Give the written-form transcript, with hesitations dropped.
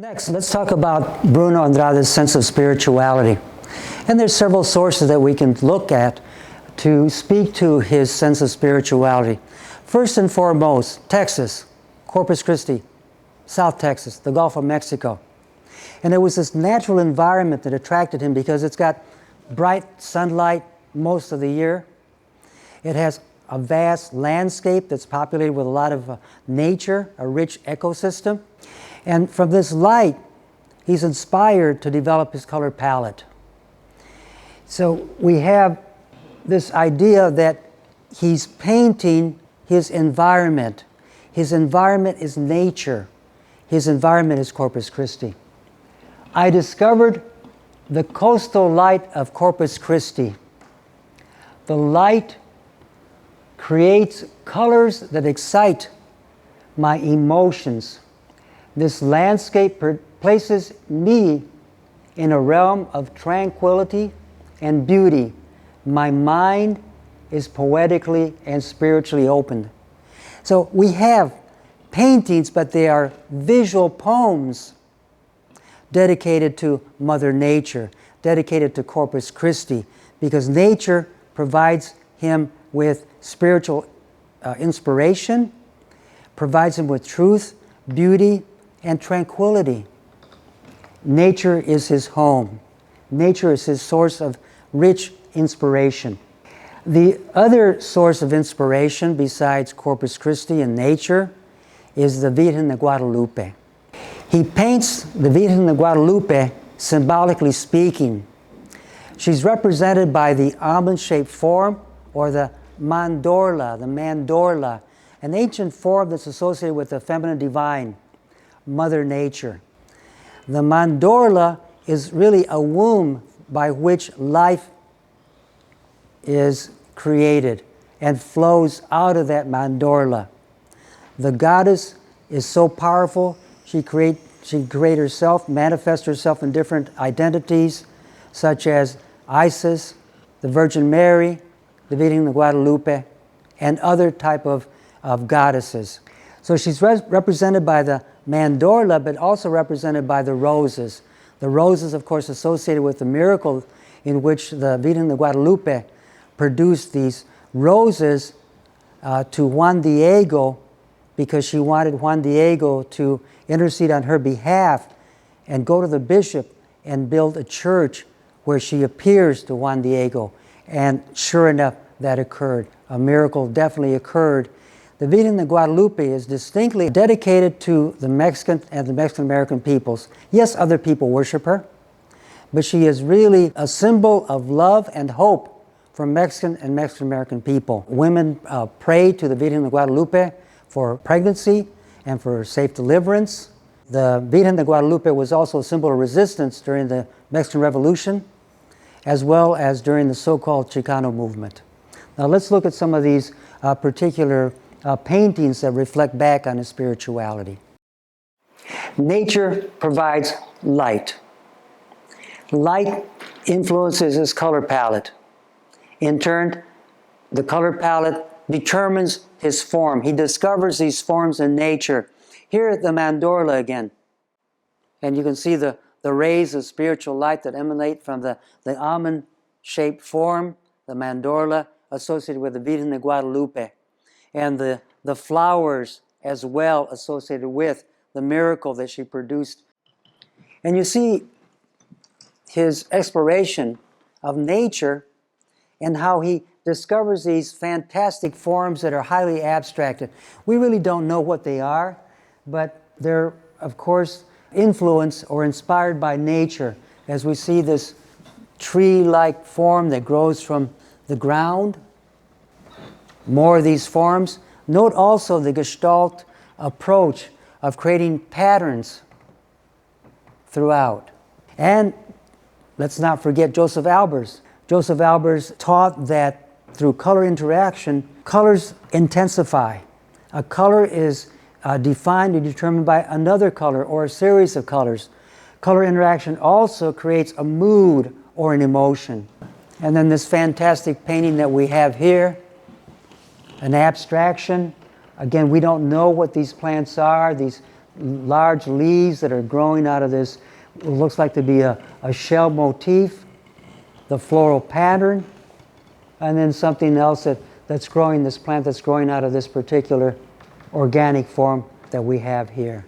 Next, let's talk about Bruno Andrade's sense of spirituality. And there's several sources that we can look at to speak to his sense of spirituality. First and foremost, Texas, Corpus Christi, South Texas, the Gulf of Mexico. And it was this natural environment that attracted him because it's got bright sunlight most of the year. It has a vast landscape that's populated with a lot of nature, a rich ecosystem. And from this light, he's inspired to develop his color palette. So we have this idea that he's painting his environment. His environment is nature. His environment is Corpus Christi. I discovered the coastal light of Corpus Christi. The light creates colors that excite my emotions. This landscape places me in a realm of tranquility and beauty. My mind is poetically and spiritually opened. So we have paintings, but they are visual poems dedicated to Mother Nature, dedicated to Corpus Christi, because nature provides him with spiritual inspiration, provides him with truth, beauty, and tranquility. Nature is his home. Nature is his source of rich inspiration. The other source of inspiration besides Corpus Christi and nature is the Virgen de Guadalupe. He paints the Virgen de Guadalupe symbolically speaking. She's represented by the almond-shaped form or the mandorla, an ancient form that's associated with the feminine divine, Mother Nature. The mandorla is really a womb by which life is created and flows out of that mandorla. The goddess is so powerful, she create herself, manifests herself in different identities, such as Isis, the Virgin Mary, the Virgen de Guadalupe, and other type of goddesses. So she's represented by the mandorla, but also represented by the roses. The roses, of course, associated with the miracle in which the Virgen de Guadalupe produced these roses to Juan Diego, because she wanted Juan Diego to intercede on her behalf and go to the bishop and build a church where she appears to Juan Diego. And sure enough, that occurred. A miracle definitely occurred. The Virgen de Guadalupe is distinctly dedicated to the Mexican and the Mexican-American peoples. Yes, other people worship her, but she is really a symbol of love and hope for Mexican and Mexican-American people. Women pray to the Virgen de Guadalupe for pregnancy and for safe deliverance. The Virgen de Guadalupe was also a symbol of resistance during the Mexican Revolution, as well as during the so-called Chicano movement. Now let's look at some of these particular paintings that reflect back on his spirituality. Nature provides light. Light influences his color palette. In turn, the color palette determines his form. He discovers these forms in nature. Here at the mandorla again. And you can see the rays of spiritual light that emanate from the almond-shaped form, the mandorla, associated with the Virgen de Guadalupe. And the flowers as well associated with the miracle that she produced. And you see his exploration of nature and how he discovers these fantastic forms that are highly abstracted. We really don't know what they are, but they're, of course, influenced or inspired by nature, as we see this tree-like form that grows from the ground. More of these forms. Note also the Gestalt approach of creating patterns throughout. And let's not forget Joseph Albers. Joseph Albers taught that through color interaction, colors intensify. A color is defined or determined by another color or a series of colors. Color interaction also creates a mood or an emotion. And then this fantastic painting that we have here, an abstraction. Again, we don't know what these plants are. These large leaves that are growing out of this, it looks like to be a shell motif, the floral pattern, and then something else that's growing, this plant that's growing out of this particular organic form that we have here.